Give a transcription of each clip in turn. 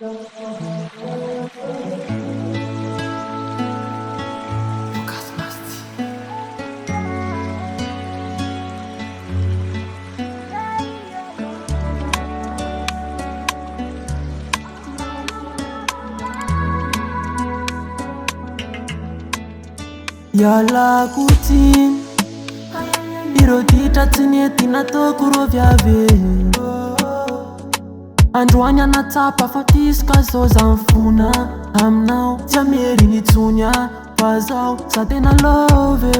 Ialako tsiny ireo ditra tsy nety nataoko ro viave. Androany anatsapa fa tisika zao za mifona aminao. Tsy amery nitsony fa zao za tena love,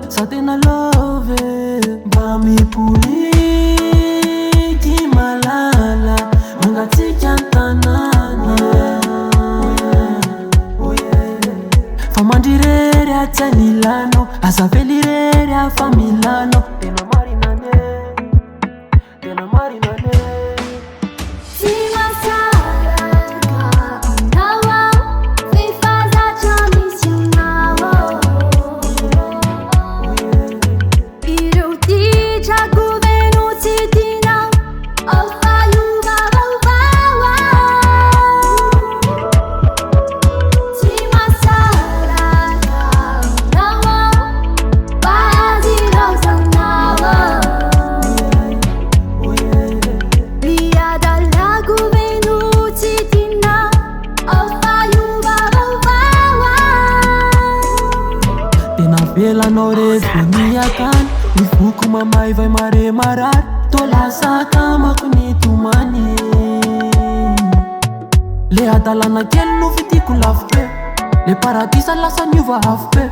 za tena love. Mba mipoliky malala mangatsika an-tanàna. Fa mandrirery atsy anilano, aza velirery afa milano. Tena marinane, tena marinane. Velanao reveny akany, mivoko mamay vai mare marary. Tolasa tamako nitomany, le adalana kely no fitiko lafo be. Le paradisa lasa niova afo be,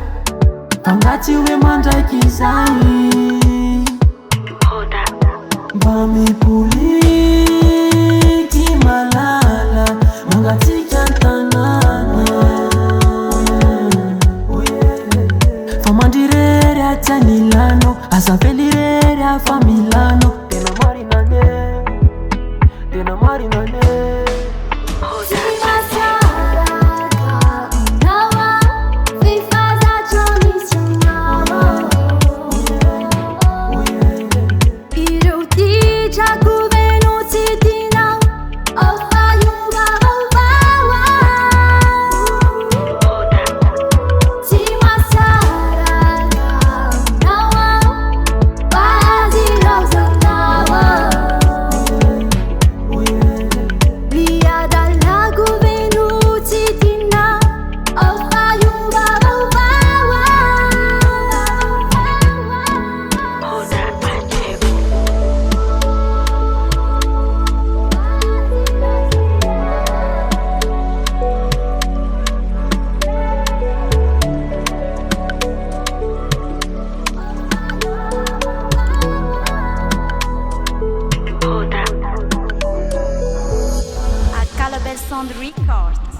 fangatsy hoe mandraiky izay. Mba mipoliky malala mangatsika an-tanàna. Fa mandrirery atsy anilano, aza velirery afa milano. Tena marinane, tena marinane. Calabasas Records.